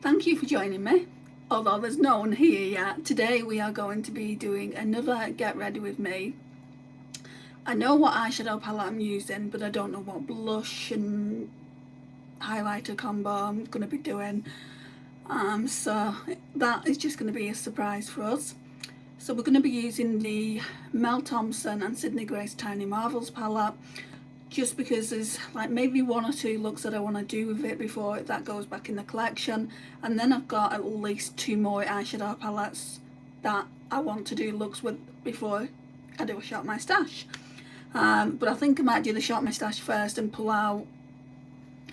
Thank you for joining me. Although there's no one here yet, today we are going to be doing another get ready with me. I know what eyeshadow palette I'm using, but I don't know what blush and highlighter combo I'm going to be doing. So that is just going to be a surprise for us. So we're going to be using the Mel Thompson and Sydney Grace Tiny Marvels palette, just because there's like maybe one or two looks that I want to do with it before that goes back in the collection, and then I've got at least 2 more eyeshadow palettes that I want to do looks with before I do a Shop My Stash. But I think I might do the Shop My Stash first and pull out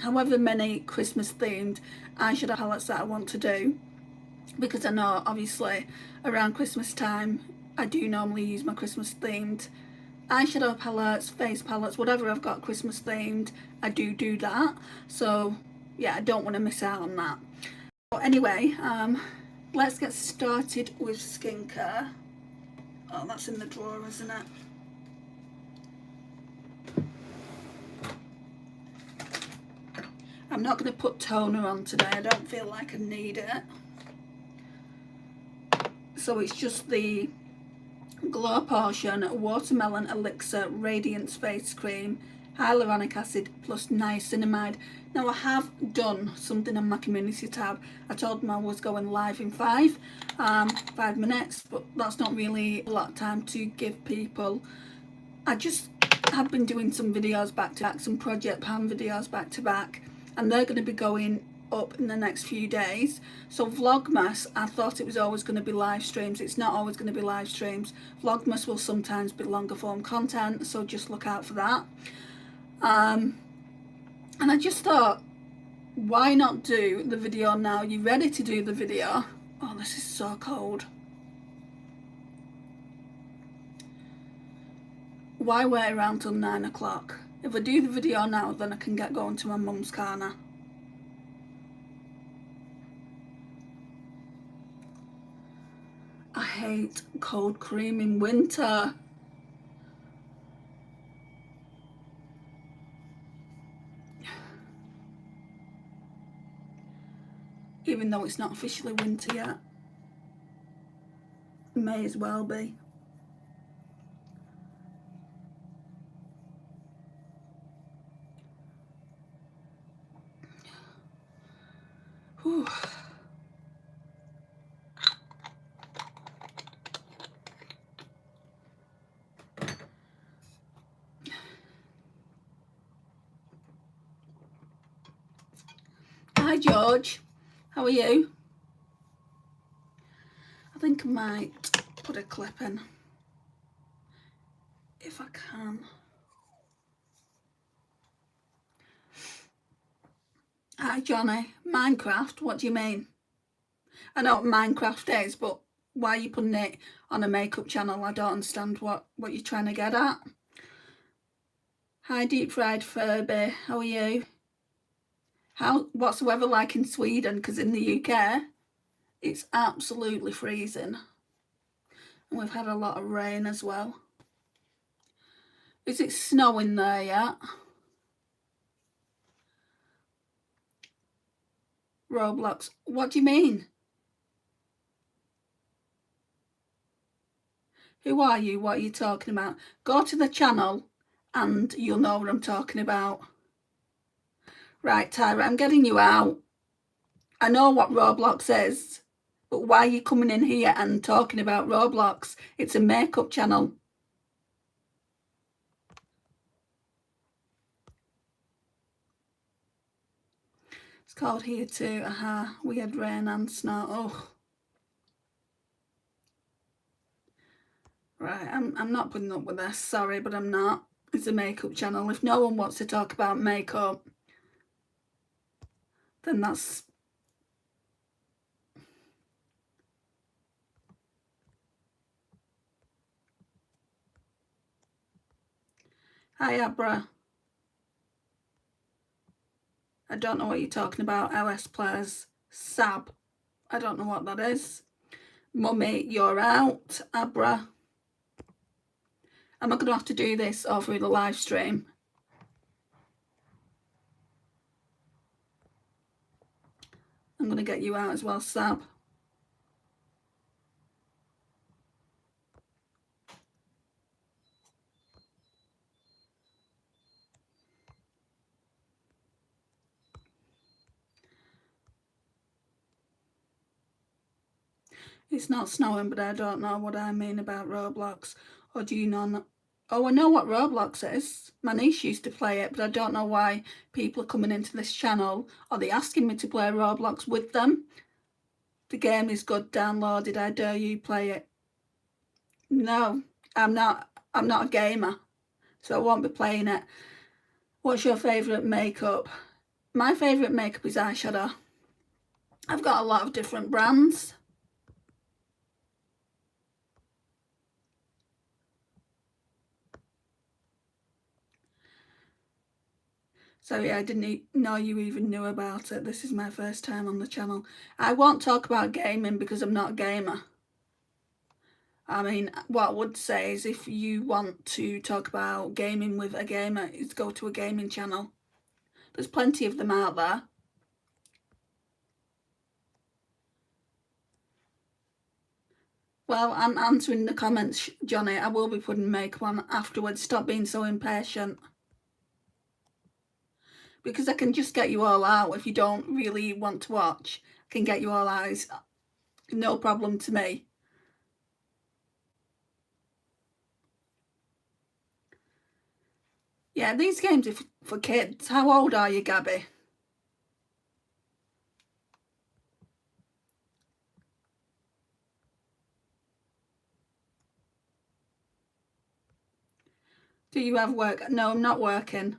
however many Christmas themed eyeshadow palettes that I want to do, because I know obviously around Christmas time I do normally use my Christmas themed eyeshadow palettes, face palettes, whatever I've got Christmas themed, I do that. So yeah, I don't want to miss out on that. But anyway, let's get started with skincare. Oh, that's in the drawer, isn't it? I'm not going to put toner on today, I don't feel like I need it. So it's just the Glow Potion Watermelon Elixir Radiance Face Cream, Hyaluronic Acid plus Niacinamide. Now I have done something on my community tab. I told them I was going live in 5 minutes, but that's not really a lot of time to give people. I just have been doing some videos back to back, some Project Pan videos back to back, and they're going to be going up in the next few days. So Vlogmas, I thought it was always going to be live streams. It's not always going to be live streams. Vlogmas will sometimes be longer form content, so just look out for that. And I just thought, why not do the video now? You ready to do the video? Oh, this is so cold. Why wait around till 9 o'clock? If I do the video now, then I can get going to my mum's corner. I hate cold cream in winter. Even though it's not officially winter yet. It may as well be. Whew. Hi George, how are you? I think I might put a clip in, if I can. Hi Johnny, Minecraft, what do you mean? I know what Minecraft is, but why are you putting it on a makeup channel? I don't understand what you're trying to get at. Hi Deep Fried Furby, how are you? What's the weather like in Sweden? Because in the UK it's absolutely freezing, and we've had a lot of rain as well. Is it snowing there yet? Roblox, what do you mean? Who are you? What are you talking about? Go to the channel and you'll know what I'm talking about. Right, Tyra, I'm getting you out. I know what Roblox is, but why are you coming in here and talking about Roblox? It's a makeup channel. It's cold here too. We had rain and snow. Oh. Right, I'm not putting up with this. Sorry, but I'm not. It's a makeup channel. If no one wants to talk about makeup, then that's... Hi, Abra. I don't know what you're talking about. LS Players. Sab. I don't know what that is. Mummy, you're out. Abra. Am I going to have to do this over the live stream? I'm going to get you out as well, Sab. It's not snowing, but I don't know what I mean about Roblox. Or do you know? Oh, I know what Roblox is. My niece used to play it, but I don't know why people are coming into this channel. Are they asking me to play Roblox with them? The game is good. Download it. I dare you play it. No, I'm not a gamer, so I won't be playing it. What's your favourite makeup? My favourite makeup is eyeshadow. I've got a lot of different brands. Sorry, I didn't know you even knew about it. This is my first time on the channel. I won't talk about gaming because I'm not a gamer. I mean, what I would say is if you want to talk about gaming with a gamer, is go to a gaming channel. There's plenty of them out there. Well, I'm answering the comments, Johnny. I will be putting makeup on afterwards. Stop being so impatient. Because I can just get you all out if you don't really want to watch. I can get you all out. It's no problem to me. Yeah, these games are for kids. How old are you, Gabby? Do you have work? No, I'm not working.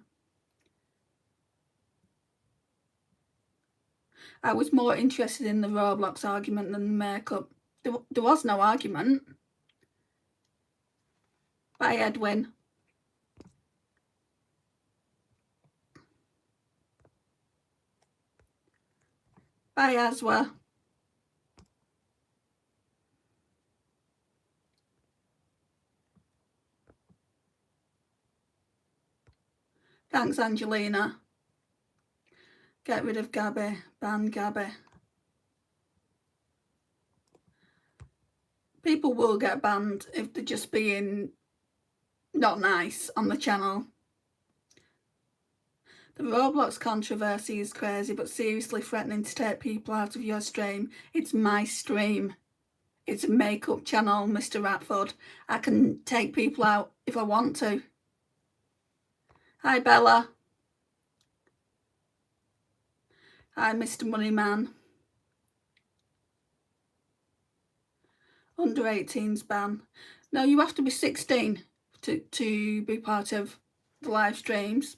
I was more interested in the Roblox argument than the makeup. There was no argument. Bye, Edwin. Bye, Aswa. Thanks, Angelina. Get rid of Gabby. Ban Gabby. People will get banned if they're just being not nice on the channel. The Roblox controversy is crazy, but seriously threatening to take people out of your stream. It's my stream. It's a makeup channel, Mr. Ratford. I can take people out if I want to. Hi, Bella. Hi, Mr. Moneyman. Under 18's ban. No, you have to be 16 to be part of the live streams.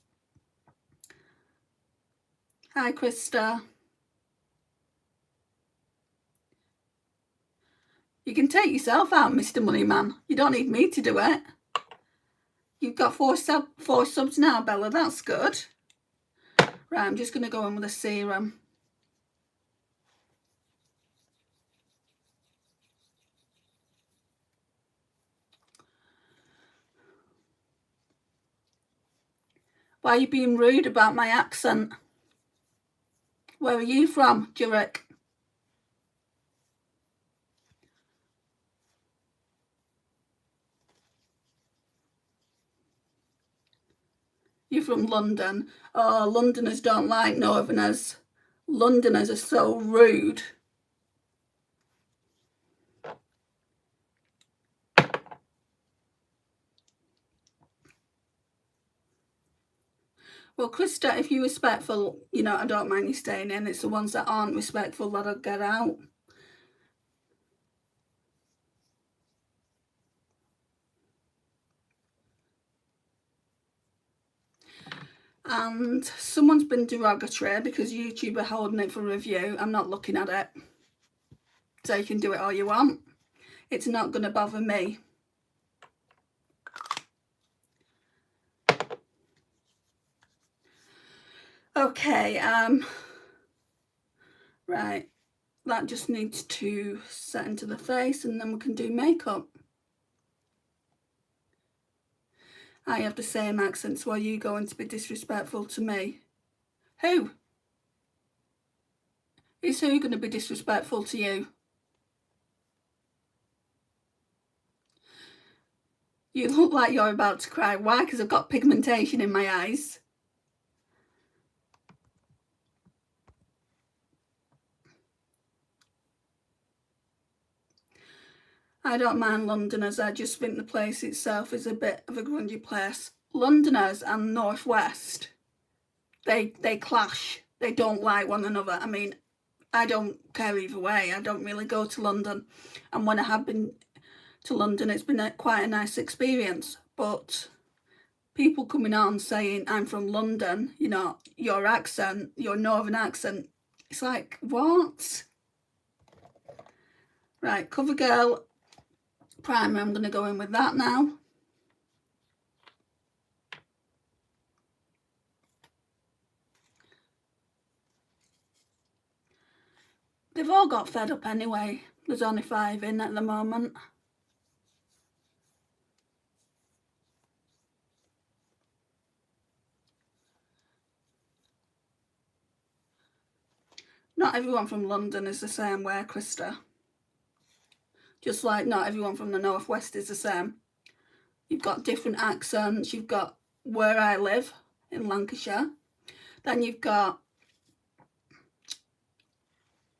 Hi, Krista. You can take yourself out, Mr. Moneyman. You don't need me to do it. You've got four subs now, Bella. That's good. Right, I'm just going to go in with a serum. Why are you being rude about my accent? Where are you from, Jurek? You're from London. Oh, Londoners don't like Northerners. Londoners are so rude. Well, Krista, if you're respectful, you know, I don't mind you staying in. It's the ones that aren't respectful that'll get out. And someone's been derogatory because YouTube are holding it for review. I'm not looking at it. So you can do it all you want. It's not going to bother me. Okay, right. That just needs to set into the face and then we can do makeup. I have the same accent, so are you going to be disrespectful to me? Who? Is who going to be disrespectful to you? You look like you're about to cry. Why? Because I've got pigmentation in my eyes. I don't mind Londoners, I just think the place itself is a bit of a grungy place. Londoners and North West, they clash. They don't like one another. I mean, I don't care either way. I don't really go to London. And when I have been to London, it's been quite a nice experience. But people coming on saying, I'm from London, you know, your accent, your northern accent, it's like, what? Right, CoverGirl primer, I'm going to go in with that now. They've all got fed up anyway. There's only 5 in at the moment. Not everyone from London is the same way, Krista. Just like not everyone from the Northwest is the same. You've got different accents. You've got where I live in Lancashire. Then you've got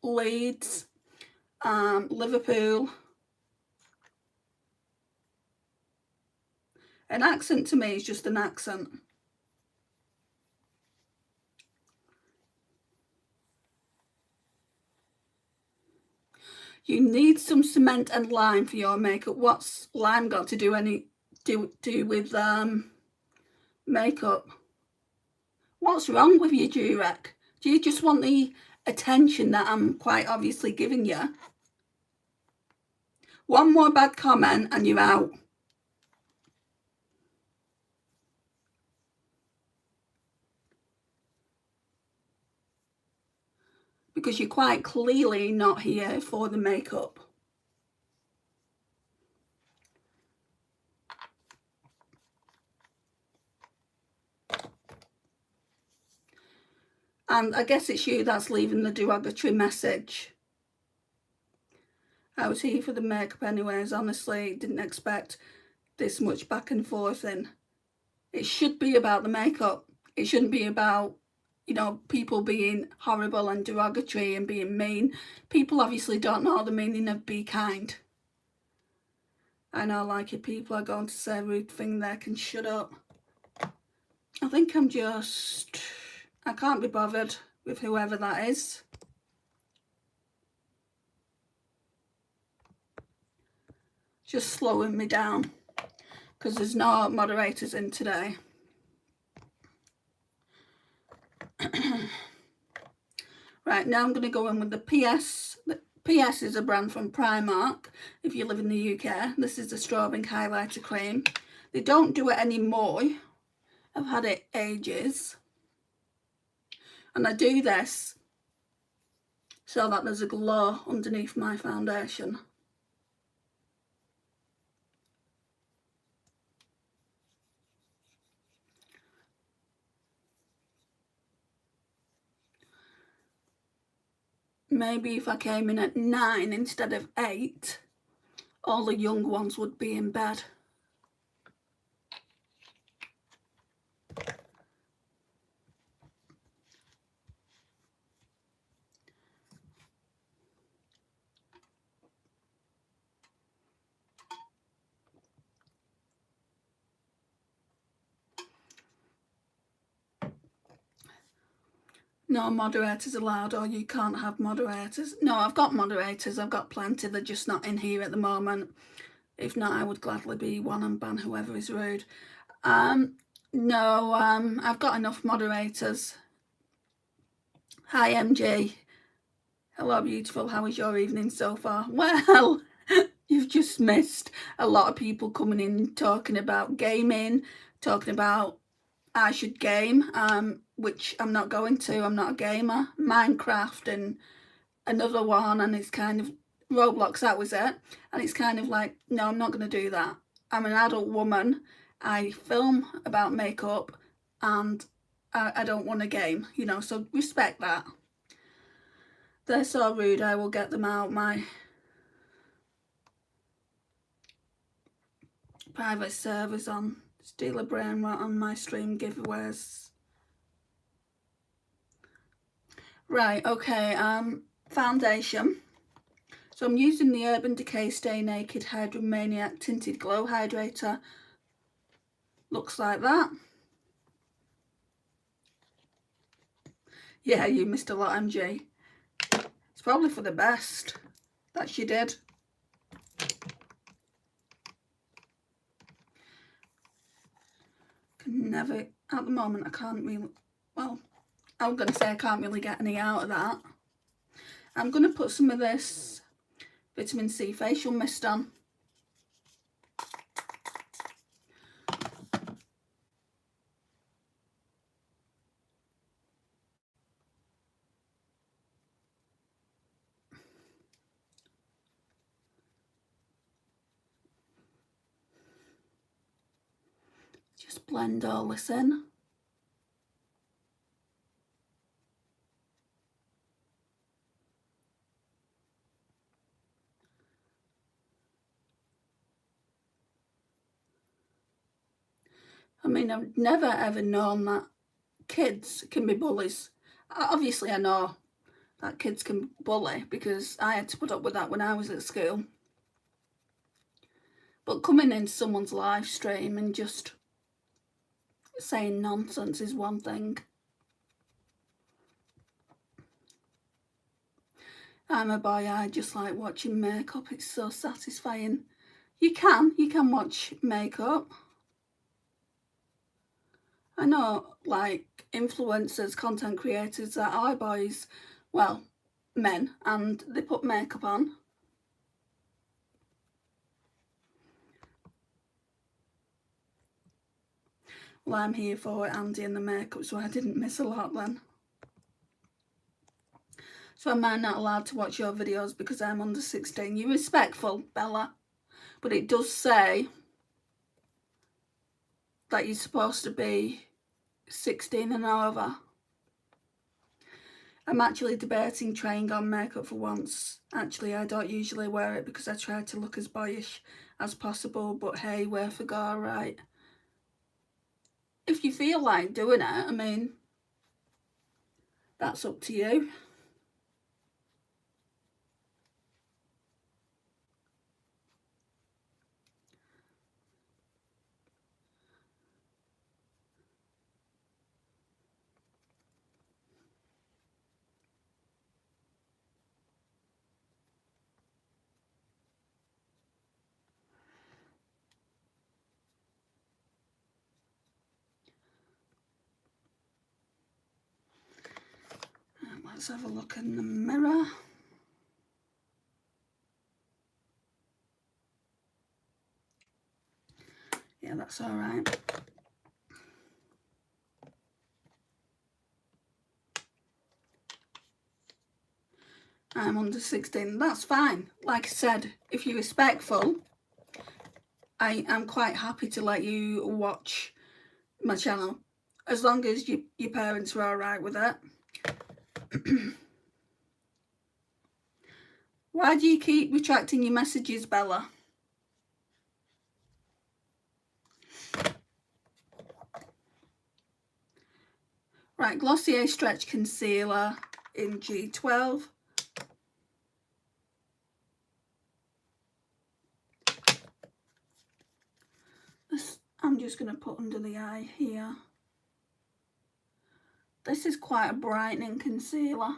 Leeds, Liverpool. An accent to me is just an accent. You need some cement and lime for your makeup. What's lime got to do with makeup? What's wrong with you, Jurek? Do you just want the attention that I'm quite obviously giving you? One more bad comment and you're out. Because you're quite clearly not here for the makeup. And I guess it's you that's leaving the derogatory message. I was here for the makeup anyways. Honestly, didn't expect this much back and forth in. It should be about the makeup. It shouldn't be about, you know, people being horrible and derogatory and being mean. People obviously don't know the meaning of be kind. I know, like, if people are going to say a rude thing, they can shut up. I think I can't be bothered with whoever that is. Just slowing me down because there's no moderators in today. Right, now I'm going to go in with the PS. The PS is a brand from Primark if you live in the UK. This is the Strobing Highlighter Cream. They don't do it anymore. I've had it ages. And I do this so that there's a glow underneath my foundation. Maybe if I came in at 9 instead of 8, all the young ones would be in bed. No moderators allowed, or you can't have moderators. No, I've got moderators, I've got plenty, they're just not in here at the moment. If not, I would gladly be one and ban whoever is rude. No, I've got enough moderators. Hi MG. Hello beautiful, how is your evening so far? Well, you've just missed a lot of people coming in talking about gaming, talking about I should game, which I'm not going to. I'm not a gamer. Minecraft and another one, and it's kind of Roblox, that was it. And it's kind of like, no, I'm not going to do that. I'm an adult woman. I film about makeup and I don't want a game, you know, so respect that. They're so rude, I will get them out my private servers on Steal a Brain Rot on my stream giveaways. Right, okay, foundation. So I'm using the Urban Decay Stay Naked Hydromaniac Tinted Glow Hydrator. Looks like that. Yeah, you missed a lot, MG. It's probably for the best that she did. Can never, at the moment, I can't really, well, I'm going to say I can't really get any out of that. I'm going to put some of this vitamin C facial mist on. Just blend all this in. I mean, I've never ever known that kids can be bullies. Obviously, I know that kids can bully because I had to put up with that when I was at school. But coming into someone's live stream and just saying nonsense is one thing. I'm a boy, I just like watching makeup. It's so satisfying. You can watch makeup. I know, like, influencers, content creators that are boys, well, men, and they put makeup on. Well, I'm here for Andy and the makeup, so I didn't miss a lot then. So am I not allowed to watch your videos because I'm under 16? You're respectful, Bella, but it does say that you're supposed to be 16 and over. I'm actually debating trying on makeup for once. Actually, I don't usually wear it because I try to look as boyish as possible, but hey, where for go, right? If you feel like doing it, I mean, that's up to you. Let's have a look in the mirror. Yeah, that's all right. I'm under 16, that's fine. Like I said, if you're respectful, I am quite happy to let you watch my channel, as long as your parents are all right with it. Why do you keep retracting your messages, Bella? Right, Glossier Stretch Concealer in G12. This I'm just going to put under the eye here. This is quite a brightening concealer.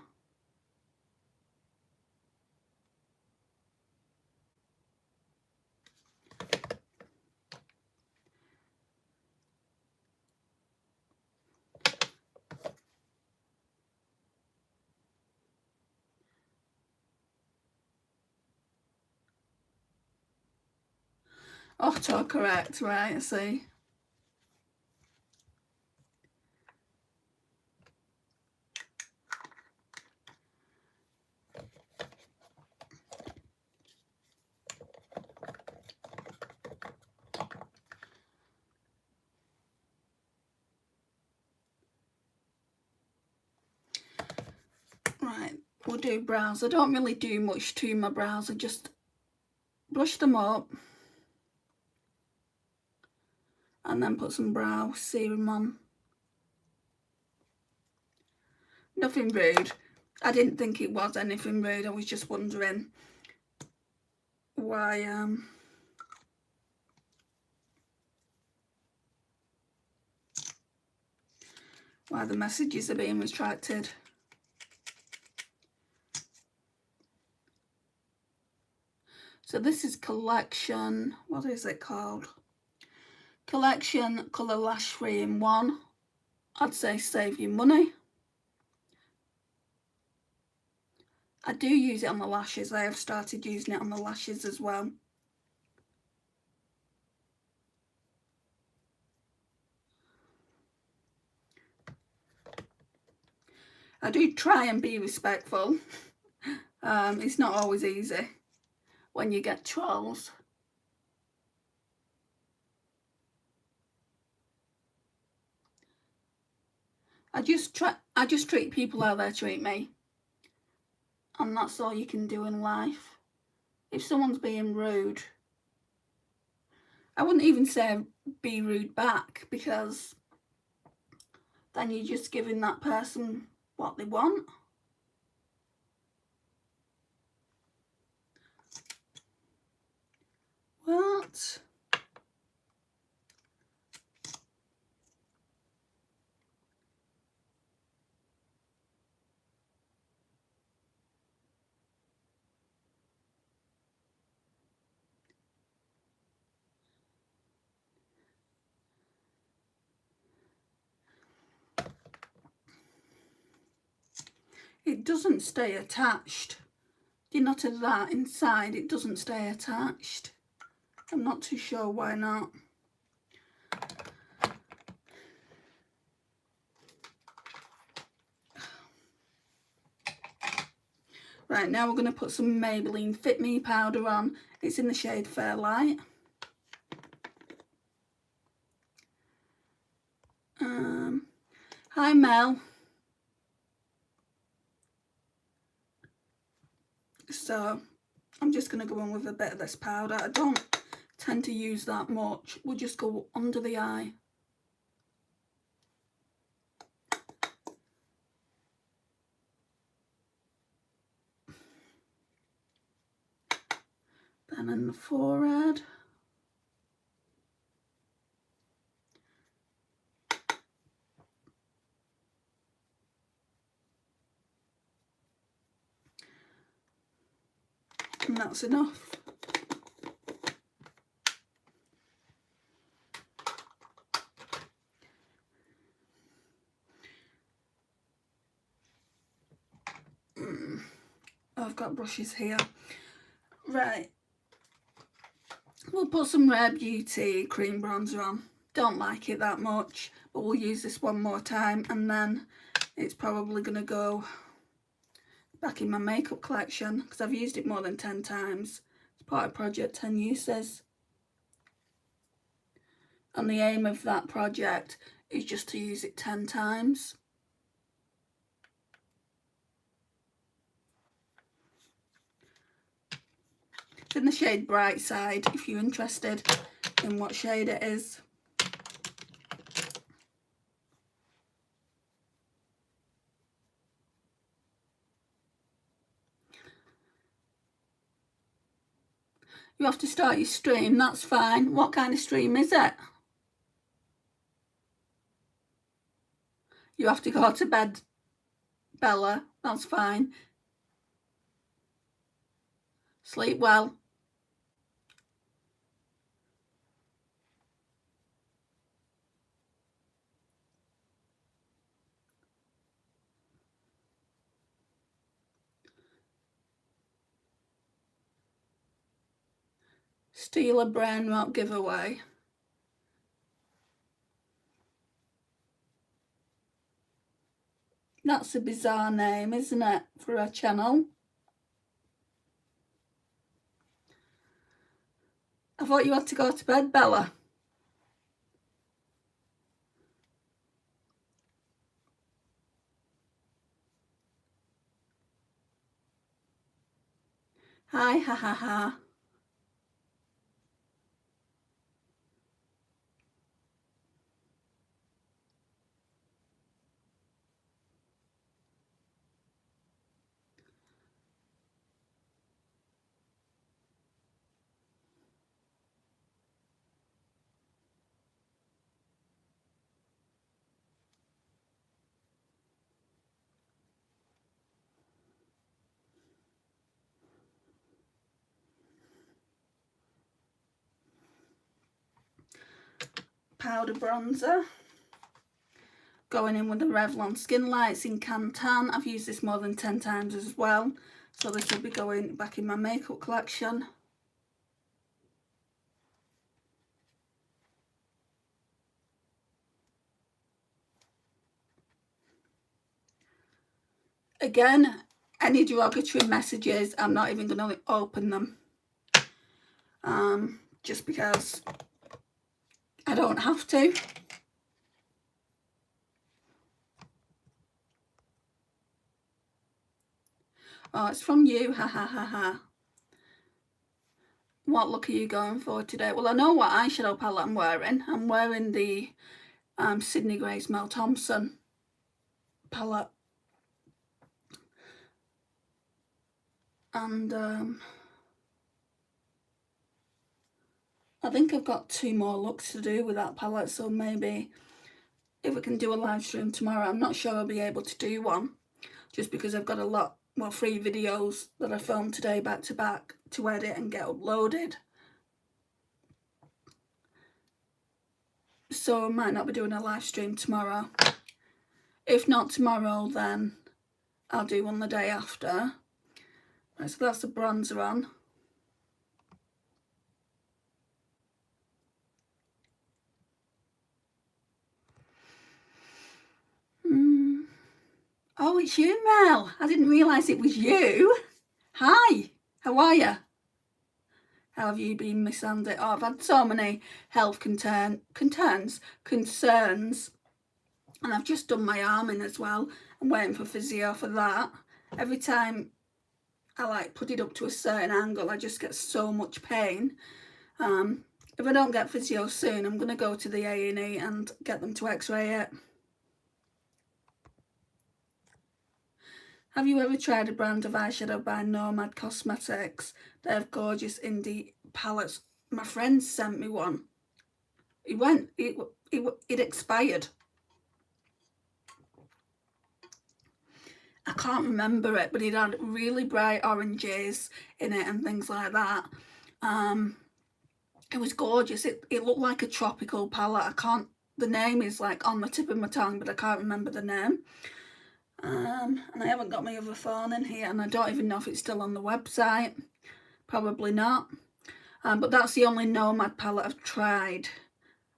Autocorrect, right, I see. Right, we're we'll do brows. I don't really do much to my brows. I just brush them up and then put some brow serum on. Nothing rude. I didn't think it was anything rude. I was just wondering why the messages are being retracted. So this is collection, what is it called? Collection Colour Lash 3-in-1. I'd say save your money. I do use it on the lashes. I have started using it on the lashes as well. I do try and be respectful. It's not always easy when you get trolls. I just treat people how they treat me. And that's all you can do in life. If someone's being rude, I wouldn't even say be rude back, because then you're just giving that person what they want. What? It doesn't stay attached. Do you notice that inside it doesn't stay attached? I'm not too sure why not. Right, now we're going to put some Maybelline Fit Me powder on. It's in the shade Fairlight. Hi Mel. So I'm just going to go in with a bit of this powder. I don't tend to use that much. We'll just go under the eye. Then in the forehead. And that's enough. I've got brushes here. Right. We'll put some Rare Beauty cream bronzer on. Don't like it that much, but we'll use this one more time, and then it's probably going to go back in my makeup collection, because I've used it more than 10 times. It's part of Project 10 Uses. And the aim of that project is just to use it 10 times. It's in the shade Bright Side, if you're interested in what shade it is. You have to start your stream, that's fine. What kind of stream is it? You have to go to bed, Bella, that's fine. Sleep well. Steal a brain rot giveaway. That's a bizarre name, isn't it, for a channel? I thought you had to go to bed, Bella. Hi, ha ha ha. Powder bronzer. Going in with the Revlon Skin Lights in Can-Tan. I've used this more than 10 times as well. So this will be going back in my makeup collection. Again, any derogatory messages, I'm not even going to open them. Just because I don't have to. Oh, it's from you, ha ha ha ha. What look are you going for today? Well, I know what eyeshadow palette I'm wearing. I'm wearing the Sydney Grace Mel Thompson palette. And I think I've got 2 more looks to do with that palette, so maybe if we can do a live stream tomorrow, I'm not sure I'll be able to do one, just because I've got a lot, well, 3 videos that I filmed today back to back to edit and get uploaded. So I might not be doing a live stream tomorrow. If not tomorrow, then I'll do one the day after. Right, so that's the bronzer on. Oh, it's you, Mel. I didn't realise it was you. Hi, how are you? How have you been, Miss Andy? Oh, I've had so many health concerns, and I've just done my arm in as well. I'm waiting for physio for that. Every time I put it up to a certain angle, I just get so much pain. If I don't get physio soon, I'm going to go to the A&E and get them to x-ray it. Have you ever tried a brand of eyeshadow by Nomad Cosmetics? They have gorgeous indie palettes. My friend sent me one. It expired. I can't remember it, but it had really bright oranges in it and things like that. It was gorgeous. It looked like a tropical palette. The name is like on the tip of my tongue, but I can't remember the name. And I haven't got my other phone in here, and I don't even know if it's still on the website. Probably not. But that's the only Nomad palette I've tried.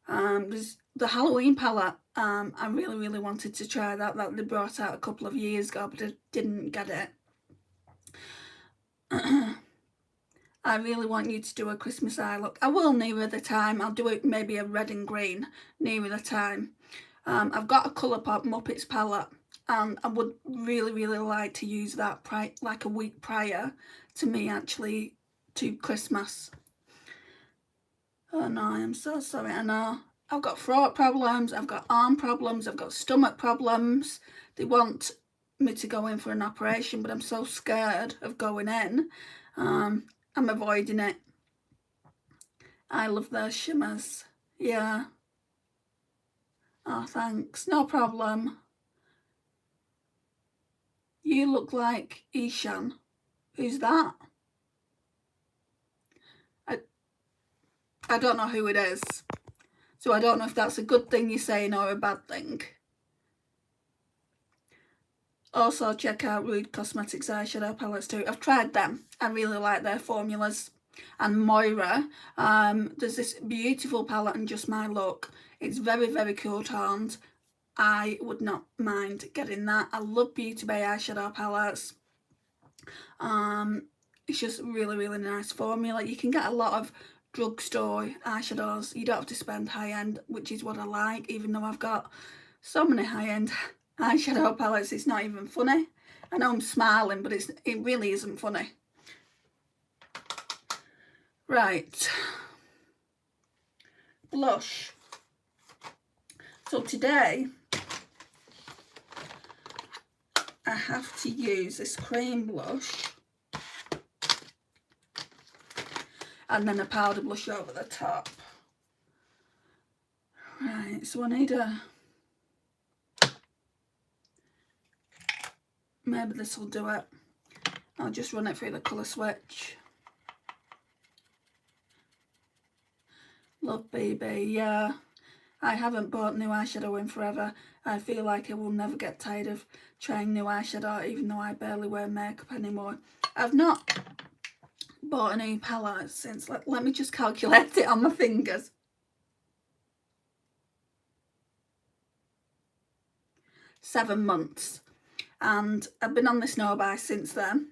There's the Halloween palette. I really wanted to try that they brought out a couple of years ago, but I didn't get it. I really want you to do a Christmas eye look. I will nearer the time. I'll do it maybe a red and green nearer the time. I've got a Colourpop Muppets palette, and I would really like to use that like a week prior to me actually to Christmas. Oh no, I am so sorry. I know. I've got throat problems, I've got arm problems, I've got stomach problems. They want me to go in for an operation, but I'm so scared of going in. I'm avoiding it. I love those shimmers. Yeah. Oh, thanks. No problem. You look like Ishan. Who's that? I don't know who it is. So I don't know if that's a good thing you're saying or a bad thing. Also, check out Rude Cosmetics eyeshadow palettes too. I've tried them. I really like their formulas. And Moira, there's this beautiful palette and Just My Look. It's very cool toned. I would not mind getting that. I love Beauty Bay eyeshadow palettes. It's just really nice formula. You can get a lot of drugstore eyeshadows. You don't have to spend high end, which is what I like, even though I've got so many high end eyeshadow palettes. It's not even funny. I know I'm smiling, but it really isn't funny. Right. Blush. So today I have to use this cream blush and then a powder blush over the top. Right, so I need a... maybe this will do it. I'll just run it through the colour switch. Love BB, yeah. I haven't bought new eyeshadow in forever. I feel like I will never get tired of trying new eyeshadow, even though I barely wear makeup anymore. I've not bought a new palette since, let me just calculate it on my fingers. Seven months. And I've been on this no-buy since then.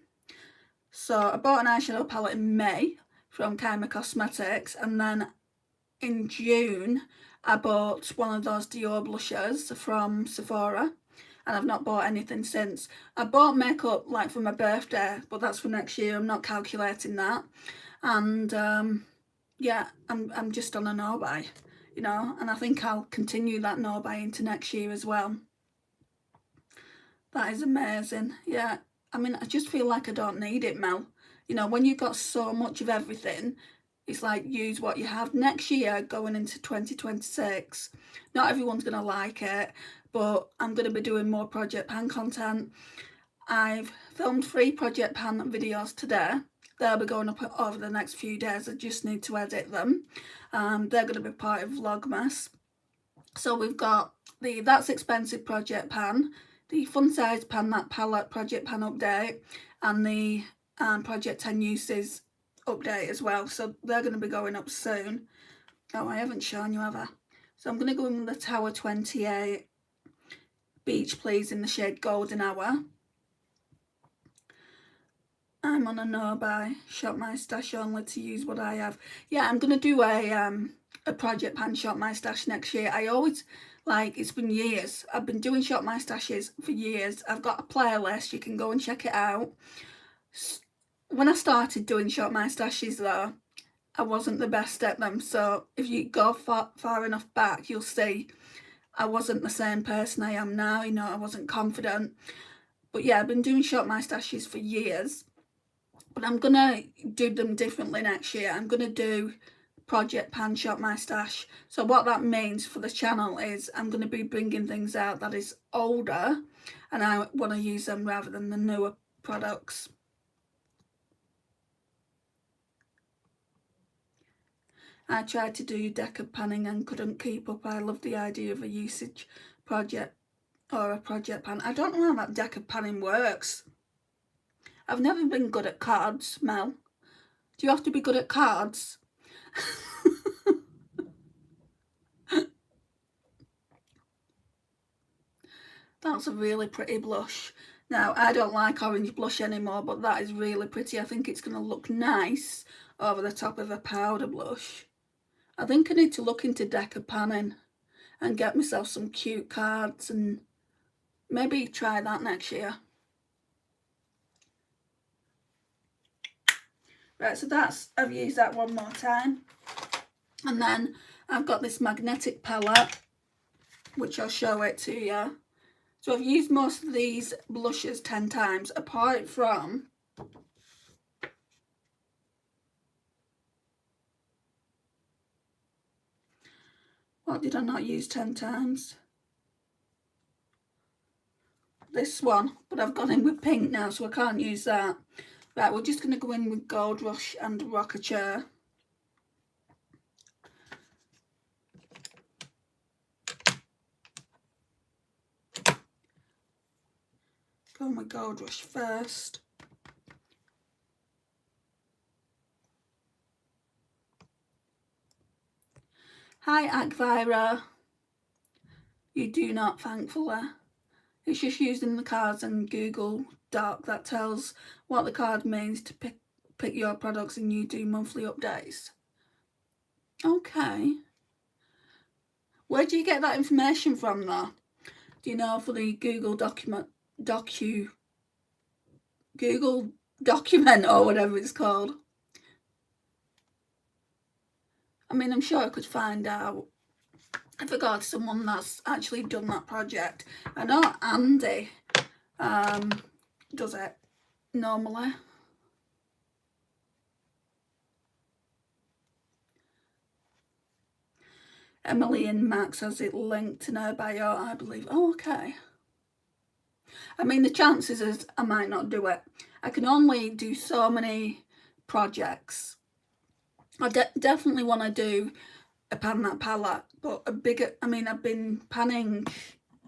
So I bought an eyeshadow palette in May from Kaima Cosmetics, and then in June I bought one of those Dior blushes from Sephora, and I've not bought anything since. I bought makeup like for my birthday, but that's for next year. I'm not calculating that. And yeah, I'm just on a no-buy, you know, and I think I'll continue that no-buy into next year as well. That is amazing. Yeah, I mean, I just feel like I don't need it, Mel. You know, when you've got so much of everything, it's like, use what you have. Next year, going into 2026, not everyone's going to like it, but I'm going to be doing more Project Pan content. I've filmed 3 Project Pan videos today. They'll be going up over the next few days. I just need to edit them. They're going to be part of Vlogmas. So we've got the That's Expensive Project Pan, the Fun Size Pan, that palette Project Pan update, and the Project 10 Uses update as well. So they're going to be going up soon. Oh, I haven't shown you, have I? So I'm going to go in with the Tower 28 Beach Please in the shade Golden Hour. I'm on a no-buy, shop my stash only to use what I have. Yeah, I'm going to do a Project Pan shop my stash next year. I always, like, it's been years. I've been doing shop my stashes for years. I've got a playlist. You can go and check it out. When I started doing shop my stashes though, I wasn't the best at them. So if you go far enough back, you'll see I wasn't the same person I am now. You know, I wasn't confident. But yeah, I've been doing shop my stashes for years. But I'm going to do them differently next year. I'm going to do Project Pan shop my stash. So what that means for the channel is I'm going to be bringing things out that is older, and I want to use them rather than the newer products. I tried to do deca panning and couldn't keep up. I love the idea of a usage project or a Project Pan. I don't know how that deca panning works. I've never been good at cards, Mel. Do you have to be good at cards? That's a really pretty blush. Now, I don't like orange blush anymore, but that is really pretty. I think it's going to look nice over the top of a powder blush. I think I need to look into deca panning and get myself some cute cards and maybe try that next year. Right, so I've used that one more time. And then I've got this magnetic palette, which I'll show it to you. So I've used most of these blushes 10 times, apart from what did I not use 10 times? This one, but I've gone in with pink now, so I can't use that. Right, we're just going to go in with Gold Rush and Rocker Chair. Going with Gold Rush first. Hi, Agvira. You do not, thankfully. It's just using the cards and Google Doc that tells what the card means to pick your products, and you do monthly updates. Okay. Where do you get that information from though? Do you know, for the Google document or whatever it's called? I mean, I'm sure I could find out if I got someone that's actually done that project. I know Andy does it normally. Emily and Max has it linked in her bio, I believe. Oh, okay. I mean, the chances is I might not do it. I can only do so many projects. I definitely want to do a pan that palette, but a bigger, I mean, I've been panning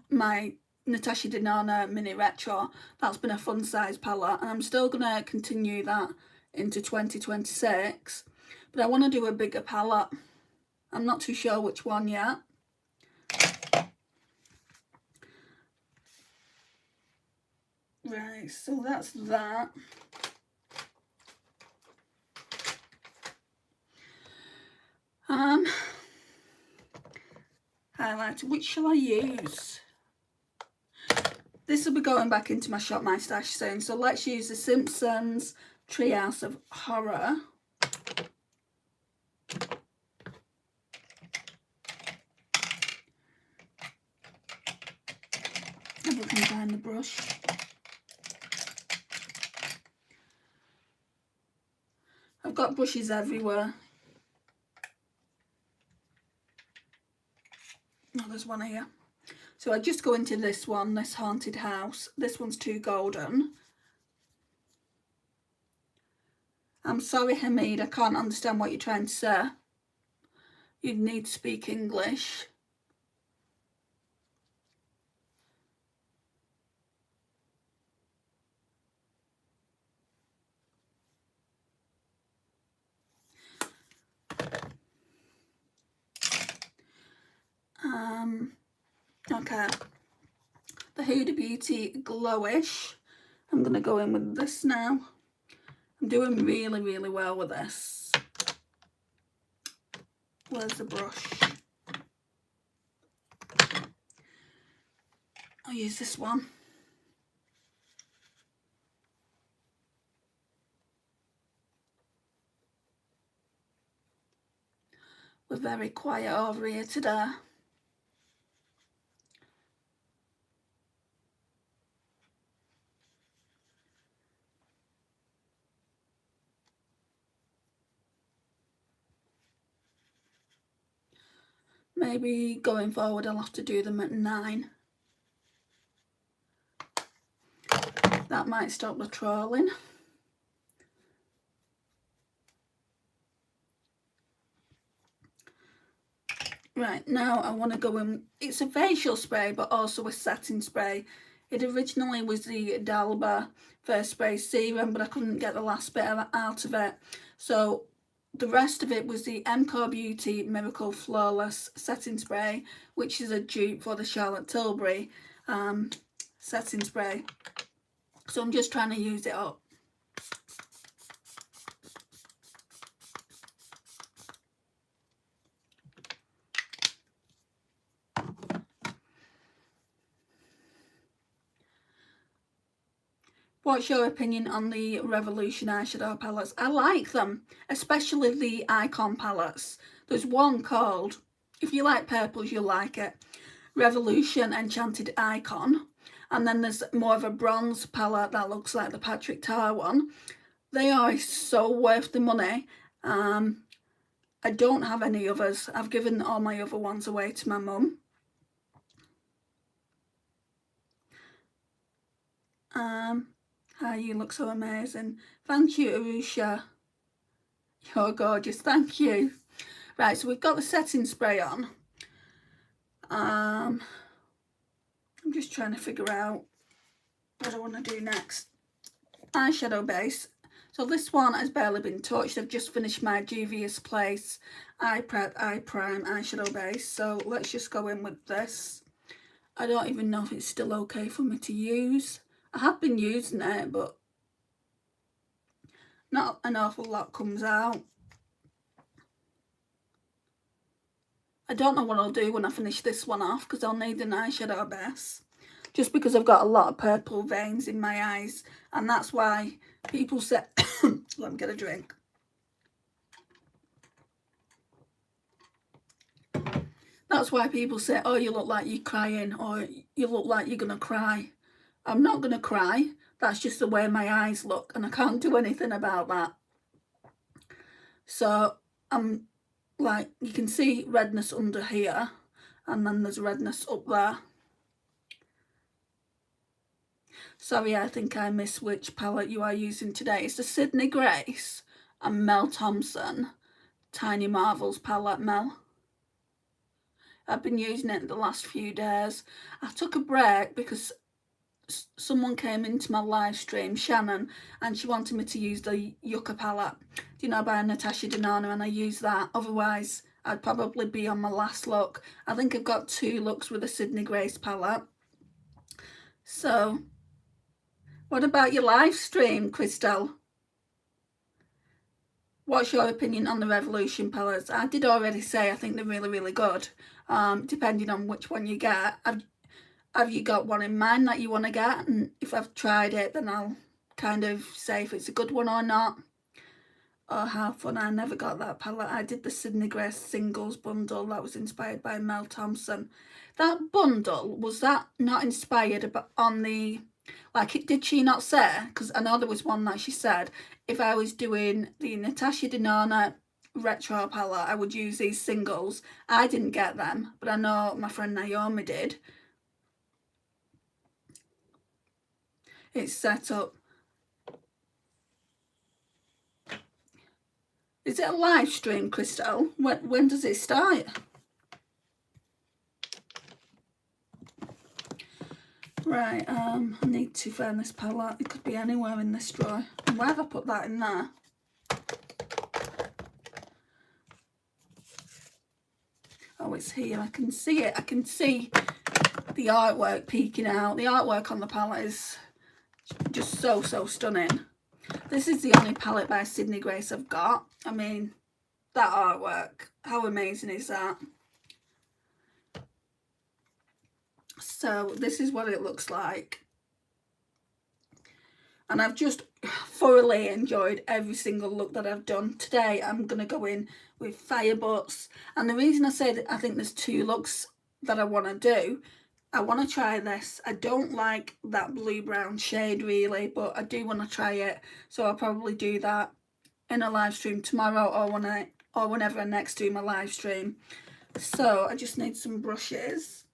my Natasha Denona mini retro. That's been a fun size palette, and I'm still going to continue that into 2026, but I want to do a bigger palette. I'm not too sure which one yet. Right, so that's that. Highlighter, which shall I use? This will be going back into my Shop My Stash soon, so let's use the Simpsons Treehouse of Horror. If we can find the brush. I've got brushes everywhere. Oh, there's one here. So I just go into this one, this haunted house. This one's too golden. I'm sorry, Hamid, I can't understand what you're trying to say. You need to speak English. Okay. The Huda Beauty Glowish. I'm going to go in with this now. I'm doing really, really well with this. Where's the brush? I'll use this one. We're very quiet over here today. Maybe going forward I'll have to do them at 9. That might stop the trolling. Right, now I want to go in, it's a facial spray but also a setting spray. It originally was the Dalba First Spray Serum, but I couldn't get the last bit out of it. So the rest of it was the MCO Beauty Miracle Flawless Setting Spray, which is a dupe for the Charlotte Tilbury setting spray. So I'm just trying to use it up. What's your opinion on the Revolution eyeshadow palettes? I like them, especially the Icon palettes. There's one called, if you like purples, you'll like it, Revolution Enchanted Icon. And then there's more of a bronze palette that looks like the Patrick Tar one. They are so worth the money. I don't have any others. I've given all my other ones away to my mum. Hi, you look so amazing. Thank you, Arusha. You're gorgeous. Thank you. Right, so we've got the setting spray on. I'm just trying to figure out what I want to do next. Eyeshadow base. So this one has barely been touched. I've just finished my Juvia's Place Eye Prep Eye Prime eyeshadow base. So let's just go in with this. I don't even know if it's still okay for me to use. I have been using it, but not an awful lot comes out. I don't know what I'll do when I finish this one off, because I'll need an eyeshadow base. Just because I've got a lot of purple veins in my eyes. And that's why people say... Let me get a drink. That's why people say, oh, you look like you're crying, or you look like you're going to cry. I'm not going to cry. That's just the way my eyes look, and I can't do anything about that. So I'm like, you can see redness under here, and then there's redness up there. Sorry, I think I missed which palette you are using today. It's the Sydney Grace and Mel Thompson Tiny Marvels palette, Mel. I've been using it the last few days. I took a break because someone came into my live stream, Shannon, and she wanted me to use the Yucca palette, you know, by Natasha Denona, and I used that. Otherwise, I'd probably be on my last look. I think I've got 2 looks with the Sydney Grace palette. So, what about your live stream, Crystal? What's your opinion on the Revolution palettes? I did already say I think they're really, really good, depending on which one you get. Have you got one in mind that you want to get? And if I've tried it, then I'll kind of say if it's a good one or not. Oh, how fun. I never got that palette. I did the Sydney Grace singles bundle that was inspired by Mel Thompson. That bundle, was that not inspired on the... Like, did she not say? Because I know there was one that she said, if I was doing the Natasha Denona retro palette, I would use these singles. I didn't get them, but I know my friend Naomi did. It's set up. Is it a live stream, Crystal? When does it start? Right, I need to find this palette. It could be anywhere in this drawer. Why have I put that in there? Oh, it's here. I can see it. I can see the artwork peeking out. The artwork on the palette is just so stunning. This is the only palette by Sydney Grace I've got. I mean, that artwork, how amazing is that? So this is what it looks like. And I've just thoroughly enjoyed every single look that I've done. Today I'm going to go in with Fire Butts. And the reason I say that I think there's 2 looks that I want to do, I want to try this. I don't like that blue-brown shade really, but I do want to try it. So I'll probably do that in a live stream tomorrow or whenever I next do my live stream. So I just need some brushes.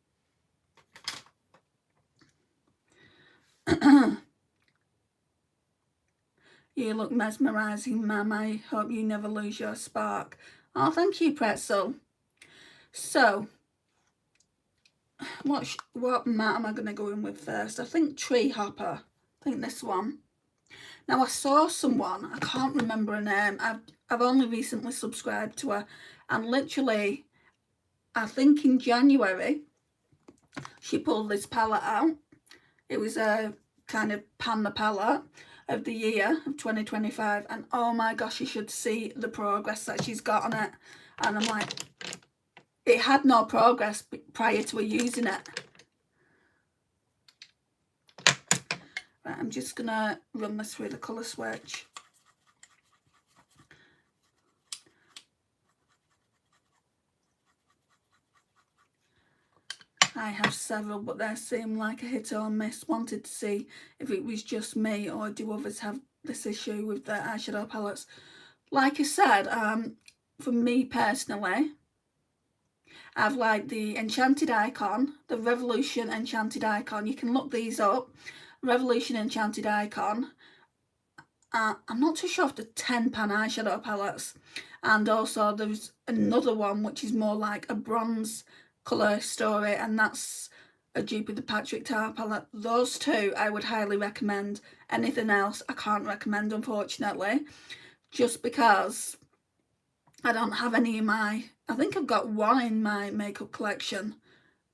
You look mesmerising, Mum. I hope you never lose your spark. Oh, thank you, Pretzel. So, what matte am I going to go in with first? I think Tree Hopper. I think this one. Now, I saw someone, I can't remember her name. I've only recently subscribed to her. And literally, I think in January, she pulled this palette out. It was a kind of Panda palette of the year of 2025, and oh my gosh, you should see the progress that she's got on it. And I'm like, it had no progress prior to her using it. Right, I'm just gonna run this through the colour switch. I have several, but they seem like a hit or miss. Wanted to see if it was just me or do others have this issue with their eyeshadow palettes. Like I said, for me personally, I've liked the Enchanted Icon, the Revolution Enchanted Icon. You can look these up. Revolution Enchanted Icon. I'm not too sure of the 10 pan eyeshadow palettes. And also there's another one which is more like a bronze colour story, and that's a dupe of the Patrick Tar palette. Those 2 I would highly recommend. Anything else I can't recommend, unfortunately, just because I don't have any in my... I think I've got one in my makeup collection.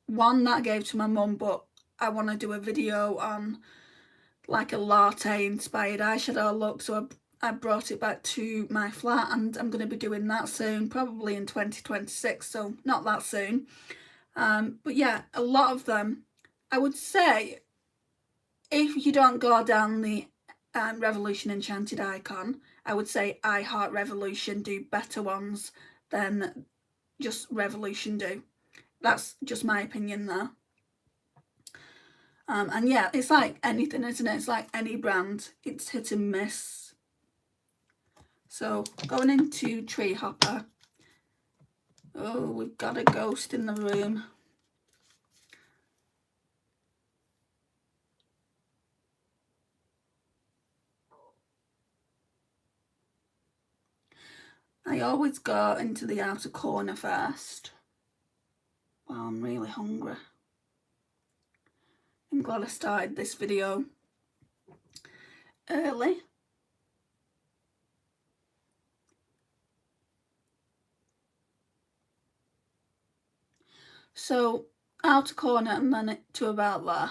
One that I gave to my mum, but I want to do a video on like a latte inspired eyeshadow look, so I brought it back to my flat, and I'm going to be doing that soon, probably in 2026, so not that soon. But yeah, a lot of them, I would say, if you don't go down the Revolution Enchanted Icon, I would say I Heart Revolution do better ones than just Revolution do. That's just my opinion there. And yeah, it's like anything, isn't it? It's like any brand. It's hit and miss. So going into Tree Hopper. Oh, we've got a ghost in the room. I always go into the outer corner first. Wow, I'm really hungry. I'm glad I started this video early. So outer corner and then it to about there.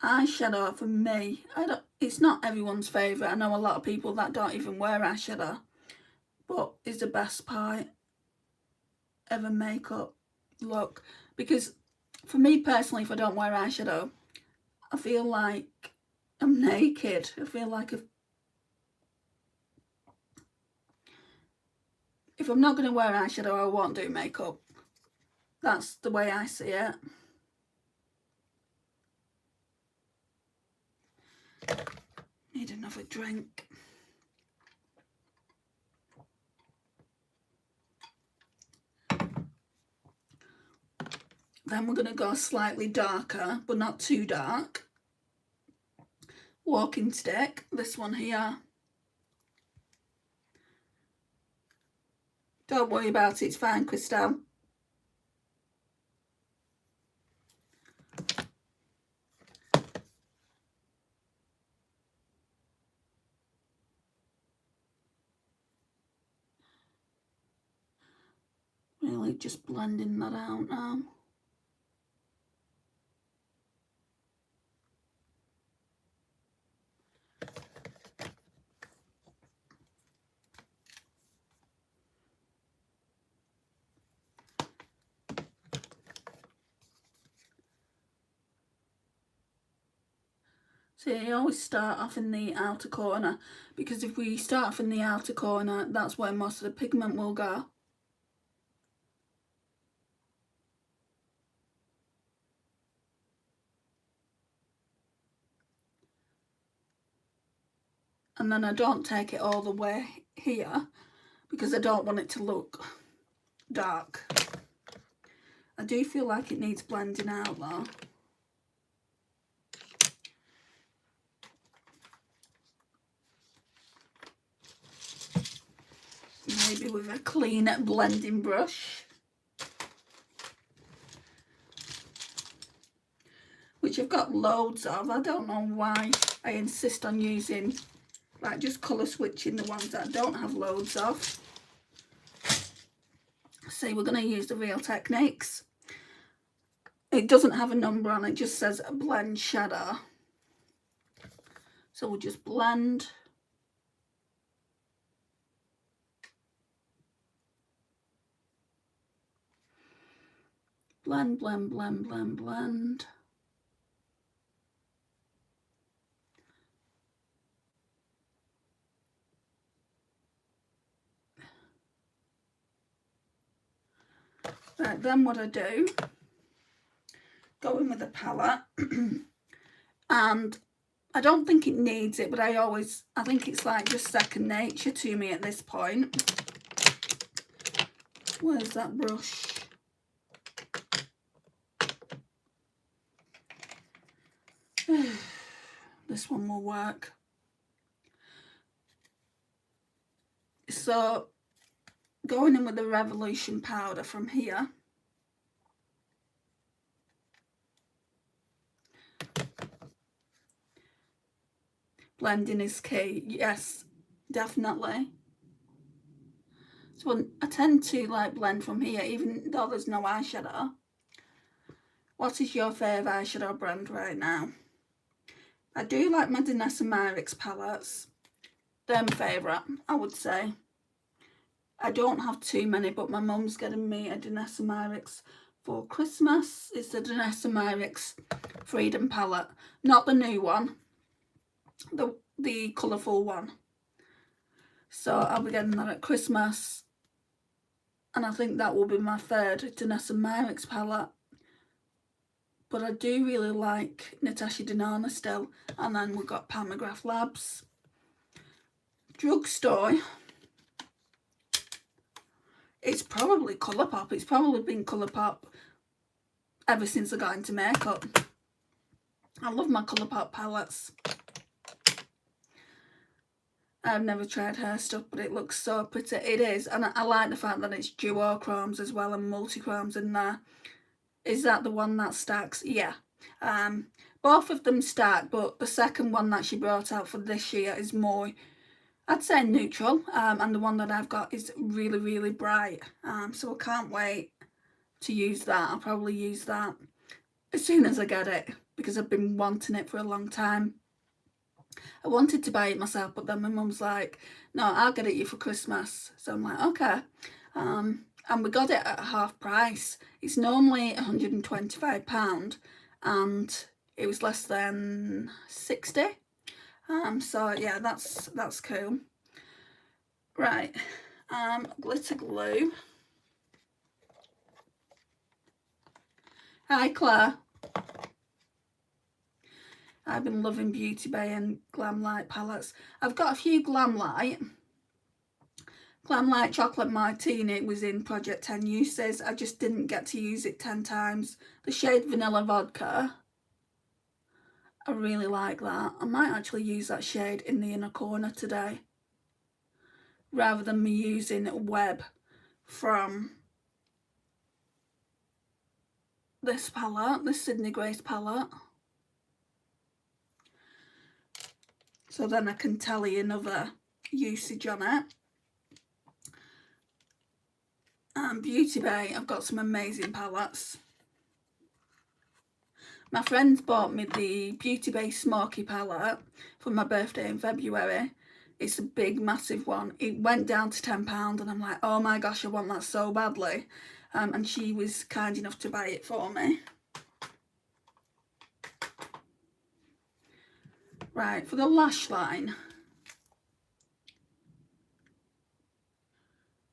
Eyeshadow for me, it's not everyone's favourite. I know a lot of people that don't even wear eyeshadow, but it's the best part of a makeup look. Because for me personally, if I don't wear eyeshadow, I feel like I'm naked. I feel like if I'm not going to wear eyeshadow, I won't do makeup. That's the way I see it. Need another drink. Then we're going to go slightly darker, but not too dark. Walking stick, this one here. Don't worry about it, it's fine, Crystal. Really just blending that out now. So you always start off in the outer corner, because if we start off in the outer corner, that's where most of the pigment will go. And then I don't take it all the way here, because I don't want it to look dark. I do feel like it needs blending out though. Maybe with a clean blending brush. Which I've got loads of. I don't know why I insist on using, like, just colour switching the ones that I don't have loads of. So we're going to use the Real Techniques. It doesn't have a number on it, just says blend shadow. So we'll just blend. Blend, blend, blend, blend, blend. Right, then what I do, go in with a palette. And I don't think it needs it, but I think it's like just second nature to me at this point. Where's that brush? This one will work. So going in with the Revolution powder from here. Blending is key, yes, definitely. So I tend to like blend from here, even though there's no eyeshadow. What is your favourite eyeshadow brand right now? I do like my Danessa Myricks palettes. They're my favourite, I would say. I don't have too many, but my mum's getting me a Danessa Myricks for Christmas. It's the Danessa Myricks Freedom palette. Not the new one, the colourful one. So I'll be getting that at Christmas. And I think that will be my third Danessa Myricks palette. But I do really like Natasha Denona still. And then we've got Palmograph Labs. Drugstore. It's probably Colourpop. It's probably been Colourpop ever since I got into makeup. I love my Colourpop palettes. I've never tried her stuff, but it looks so pretty. It is, and I like the fact that it's duochromes as well and multichromes in there. Is that the one that stacks? Yeah. Both of them stack, but the second one that she brought out for this year is more, I'd say, neutral. And the one that I've got is really, really bright. So I can't wait to use that. I'll probably use that as soon as I get it, because I've been wanting it for a long time. I wanted to buy it myself, but then my mum's like, no, I'll get it you for Christmas. So I'm like, okay. And we got it at half price. It's normally £125 and it was less than 60. So yeah, that's cool. Right, glitter glue. Hi Claire. I've been loving Beauty Bay and Glamlight palettes. I've got a few Glamlight. Glamlight Chocolate Martini was in Project 10 uses. I just didn't get to use it 10 times. The shade Vanilla Vodka. I really like that. I might actually use that shade in the inner corner today, rather than me using Web from this palette, this Sydney Grace palette. So then I can tell you another usage on it. Beauty Bay, I've got some amazing palettes. My friends bought me the Beauty Bay Smoky palette for my birthday in February. It's a big, massive one. It went down to £10 and I'm like, oh my gosh, I want that so badly. And she was kind enough to buy it for me. Right, for the lash line.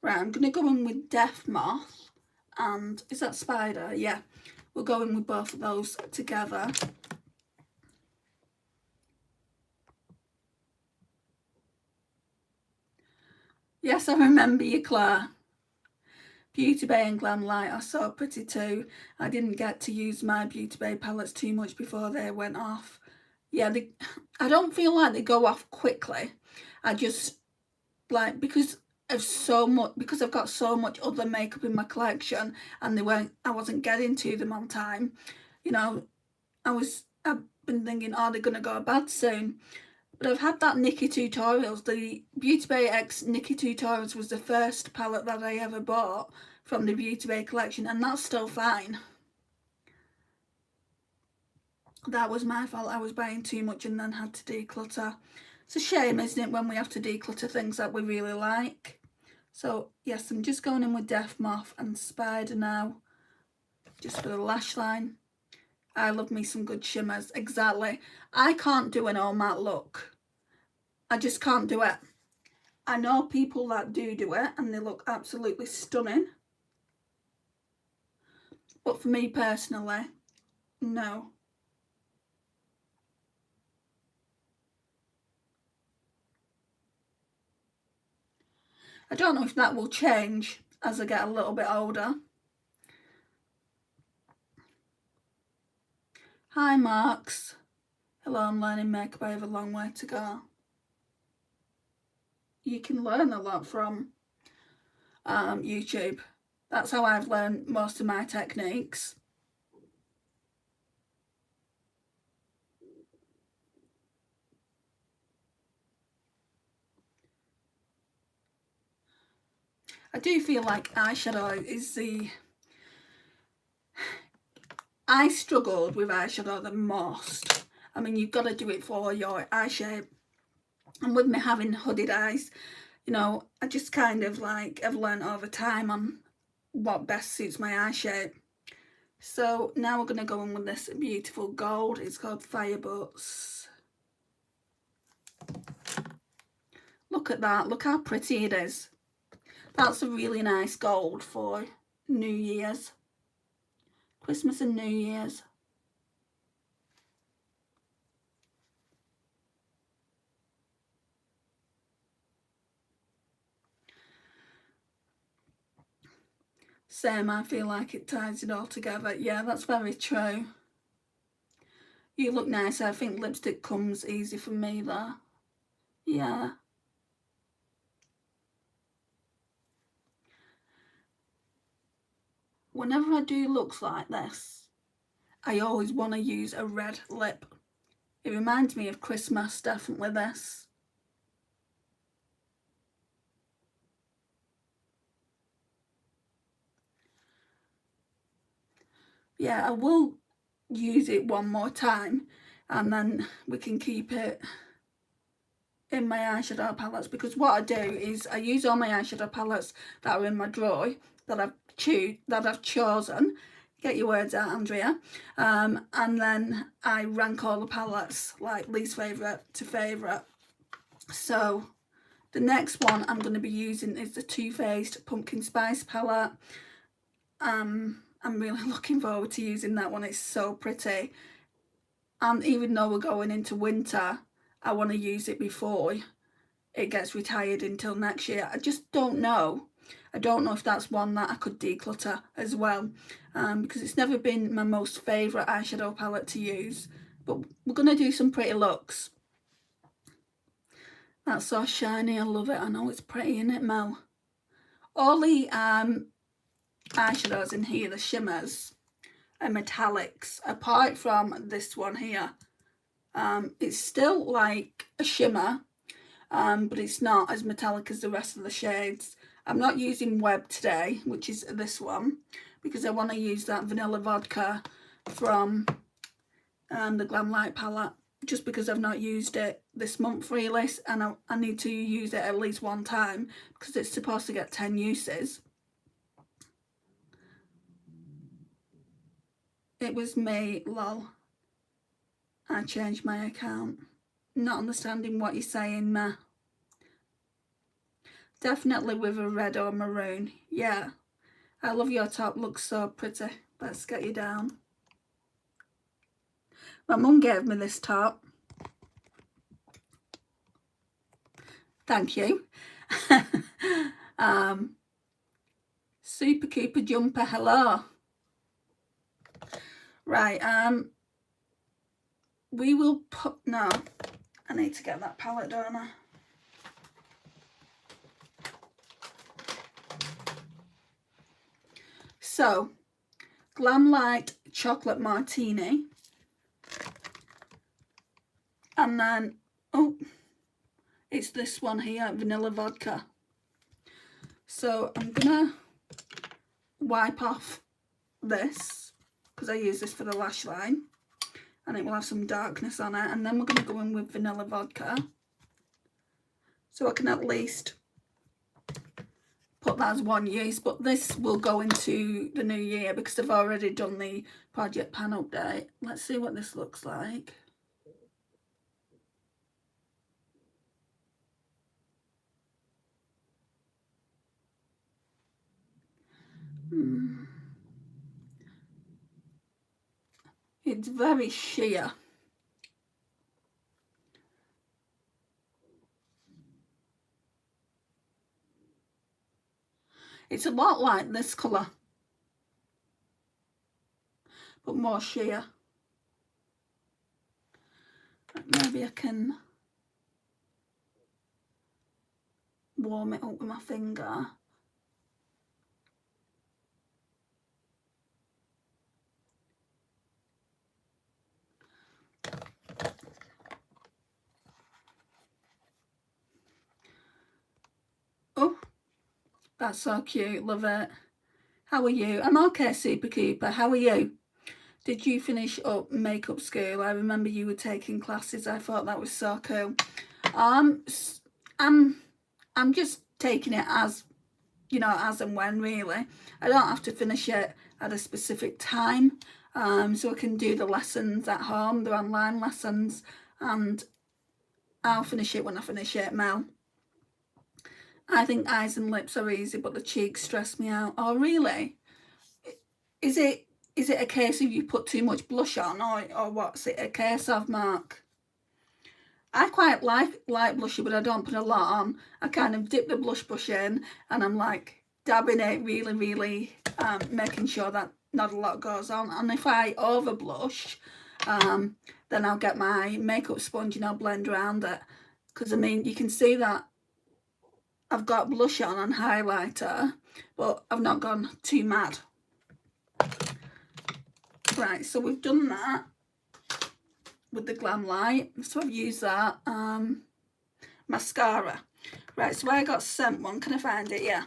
Right, I'm going to go in with Death Moth and, is that Spider? Yeah, we'll go in with both of those together. Yes, I remember you, Claire. Beauty Bay and Glamlight are so pretty too. I didn't get to use my Beauty Bay palettes too much before they went off. Yeah, I don't feel like they go off quickly. I just, like, because I've got so much other makeup in my collection and I wasn't getting to them on time, you know, I've been thinking, are they gonna go bad soon? But I've had that Nikki Tutorials. The Beauty Bay X Nikki Tutorials was the first palette that I ever bought from the Beauty Bay collection, and that's still fine. That was my fault. I was buying too much and then had to declutter. It's a shame, isn't it, when we have to declutter things that we really like. So yes, I'm just going in with Death Moth and Spider now, just for the lash line. I love me some good shimmers. Exactly. I can't do an all matte look. I just can't do it. I know people that do it and they look absolutely stunning. But for me personally, no. I don't know if that will change as I get a little bit older. Hi Marks. Hello, I'm learning makeup. I have a long way to go. You can learn a lot from YouTube. That's how I've learned most of my techniques. I do feel like eyeshadow is the... I struggled with eyeshadow the most. I mean, you've got to do it for your eye shape. And with me having hooded eyes, you know, I just kind of like, I've learned over time on what best suits my eye shape. So now we're going to go in with this beautiful gold. It's called Fireboats. Look at that. Look how pretty it is. That's a really nice gold for New Year's. Christmas and New Year's. Same, I feel like it ties it all together. Yeah, that's very true. You look nice. I think lipstick comes easy for me there. Yeah. Whenever I do looks like this, I always want to use a red lip. It reminds me of Christmas, definitely this. Yeah, I will use it one more time and then we can keep it in my eyeshadow palettes, because what I do is I use all my eyeshadow palettes that are in my drawer that I've chosen. Get your words out, Andrea. And then I rank all the palettes like least favourite to favourite. So the next one I'm going to be using is the Too Faced Pumpkin Spice palette. I'm really looking forward to using that one. It's so pretty. And even though we're going into winter, I want to use it before it gets retired until next year. I just don't know. I don't know if that's one that I could declutter as well, because it's never been my most favourite eyeshadow palette to use. But we're going to do some pretty looks. That's so shiny. I love it. I know it's pretty, isn't it, Mel? All the eyeshadows in here, the shimmers and metallics, apart from this one here, it's still like a shimmer, but it's not as metallic as the rest of the shades. I'm not using Web today, which is this one, because I want to use that Vanilla Vodka from the Glam Light palette, just because I've not used it this month really, and I need to use it at least one time because it's supposed to get 10 uses. It was me, lol. I changed my account. Not understanding what you're saying, ma. Definitely with a red or maroon. Yeah. I love your top. Looks so pretty. Let's get you down. My mum gave me this top. Thank you. Super Cooper jumper. Hello. Right. We will put... No. I need to get that palette, don't I? So, Glam Light Chocolate Martini. And then, oh, it's this one here, Vanilla Vodka. So I'm gonna wipe off this, because I use this for the lash line, and it will have some darkness on it. And then we're gonna go in with Vanilla Vodka, so I can at least put that as one use. But this will go into the new year because I've already done the project pan update. Let's see what this looks like. It's very sheer. It's a lot like this colour, but more sheer. Maybe I can warm it up with my finger. Oh, that's so cute. Love it. How are you? I'm okay, Super Cooper. How are you? Did you finish up makeup school? I remember you were taking classes. I thought that was so cool. I'm just taking it as, you know, as and when really. I don't have to finish it at a specific time. So I can do the lessons at home, the online lessons, and I'll finish it when I finish it, Mel. I think eyes and lips are easy, but the cheeks stress me out. Oh, really? Is it a case of you put too much blush on, or what's it a case of, Mark? I quite like blusher, but I don't put a lot on. I kind of dip the blush brush in, and I'm like dabbing it really, making sure that not a lot goes on. And if I over blush, then I'll get my makeup sponge and I'll blend around it. Because I mean, you can see that I've got blush on and highlighter, but I've not gone too mad. Right, so we've done that with the Glam Light. So I've used that. Mascara. Right, so I got sent one. Can I find it? Yeah.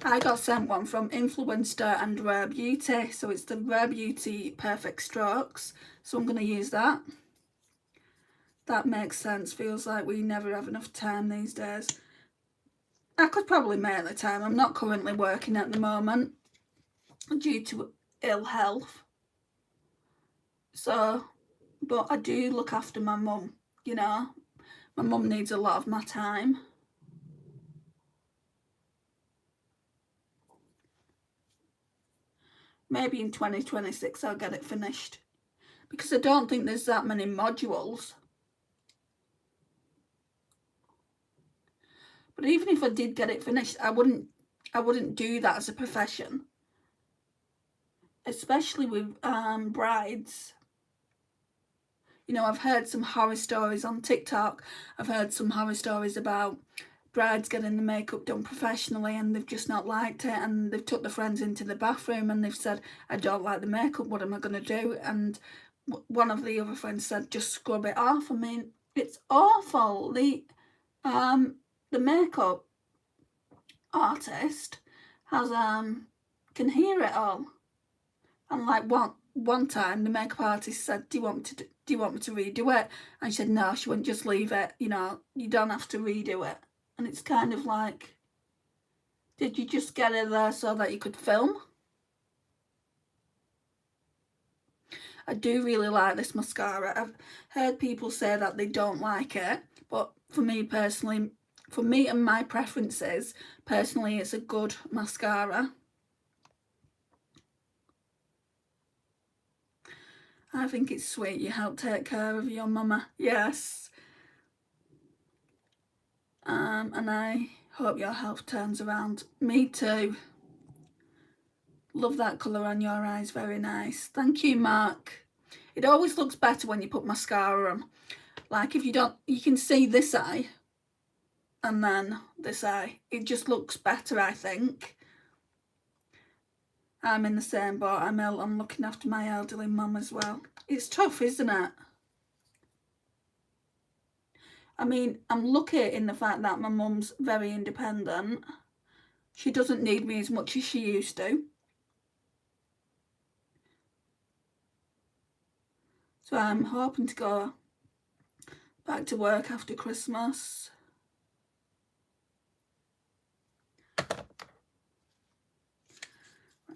I got sent one from Influencer and Rare Beauty. So it's the Rare Beauty Perfect Strokes. So I'm going to use that. That makes sense. Feels like we never have enough time these days. I could probably make the time. I'm not currently working at the moment due to ill health. So, but I do look after my mum, you know. My mum needs a lot of my time. Maybe in 2026 I'll get it finished. Because I don't think there's that many modules. But even if I did get it finished, I wouldn't do that as a profession. Especially with brides. You know, I've heard some horror stories on TikTok. I've heard some horror stories about brides getting the makeup done professionally and they've just not liked it, and they've took their friends into the bathroom and they've said, I don't like the makeup, what am I going to do? And one of the other friends said, just scrub it off. I mean, it's awful. The makeup artist has can hear it all. And like one time the makeup artist said, do you want me to redo it? And she said no, she wouldn't, just leave it, you know, you don't have to redo it. And it's kind of like, did you just get it there so that you could film? I do really like this mascara. I've heard people say that they don't like it, but for me personally, for me and my preferences, personally, it's a good mascara. I think it's sweet you help take care of your mama. Yes. And I hope your health turns around. Me too. Love that colour on your eyes. Very nice. Thank you, Mark. It always looks better when you put mascara on. Like if you don't, you can see this eye and then this eye. It just looks better, I think. I'm in the same boat. I'm ill. I'm looking after my elderly mum as well. It's tough, isn't it? I mean, I'm lucky in the fact that my mum's very independent. She doesn't need me as much as she used to. So I'm hoping to go back to work after Christmas.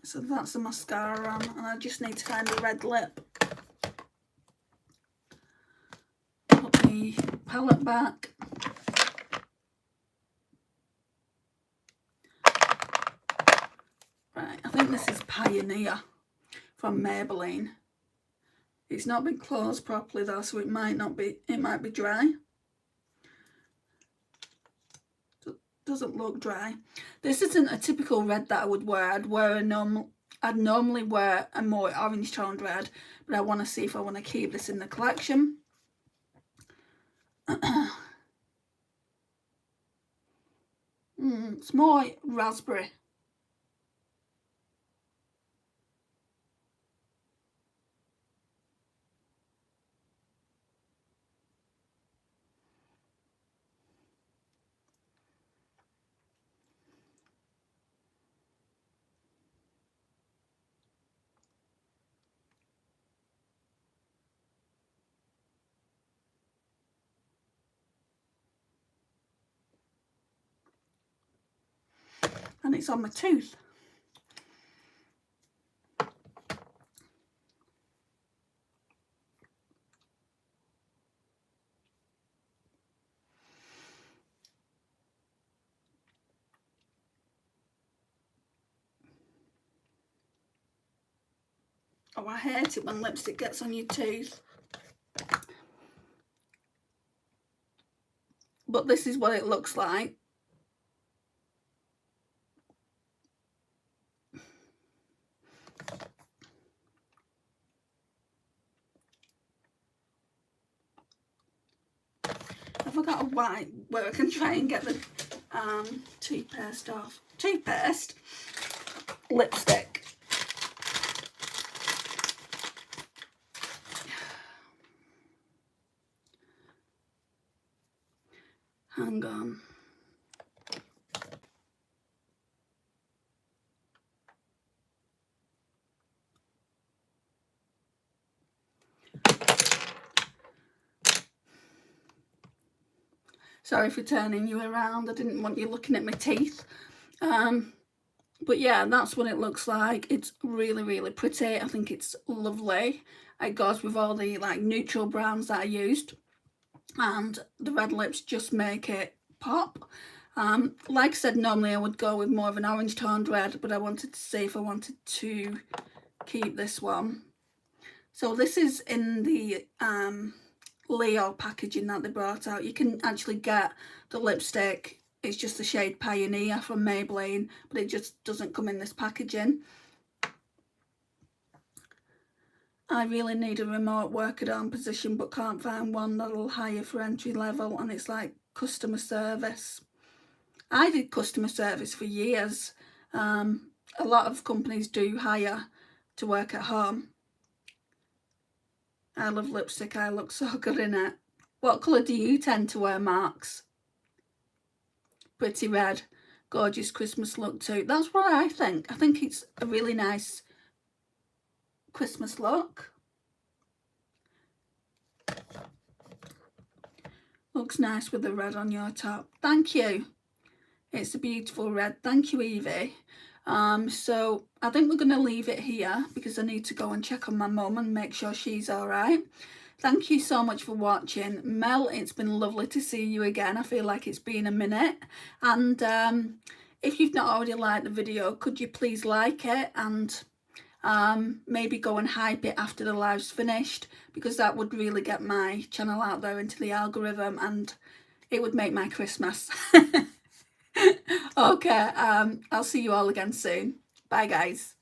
So that's the mascara on, and I just need to find a red lip. Put the palette back. Right, I think this is Pioneer from Maybelline. It's not been closed properly though, so it might be dry. Doesn't look dry. This isn't a typical red that I would wear. I'd normally wear a more orange toned red, but I want to see if I want to keep this in the collection. It's more raspberry. And it's on my tooth. Oh, I hate it when lipstick gets on your tooth. But this is what it looks like. Have I got a wipe where I can try and get the toothpaste off? Toothpaste? Lipstick. Hang on. Sorry for turning you around. I didn't want you looking at my teeth. But yeah, that's what it looks like. It's really, really pretty. I think it's lovely. It goes with all the like neutral browns that I used. And the red lips just make it pop. Like I said, normally I would go with more of an orange toned red, but I wanted to see if I wanted to keep this one. So this is in the Leo packaging that they brought out. You can actually get the lipstick. It's just the shade Pioneer from Maybelline, but it just doesn't come in this packaging. I really need a remote work at home position, but can't find one that'll hire for entry level, and it's like customer service. I did customer service for years. A lot of companies do hire to work at home. I love lipstick. I look so good in it. What colour do you tend to wear, Marks? Pretty red. Gorgeous Christmas look too. That's what I think. I think it's a really nice Christmas look. Looks nice with the red on your top. Thank you. It's a beautiful red. Thank you, Evie. So I think we're going to leave it here because I need to go and check on my mum and make sure she's all right. Thank you so much for watching. Mel, it's been lovely to see you again. I feel like it's been a minute. And if you've not already liked the video, could you please like it and maybe go and hype it after the live's finished, because that would really get my channel out there into the algorithm and it would make my Christmas. Okay, I'll see you all again soon. Bye, guys.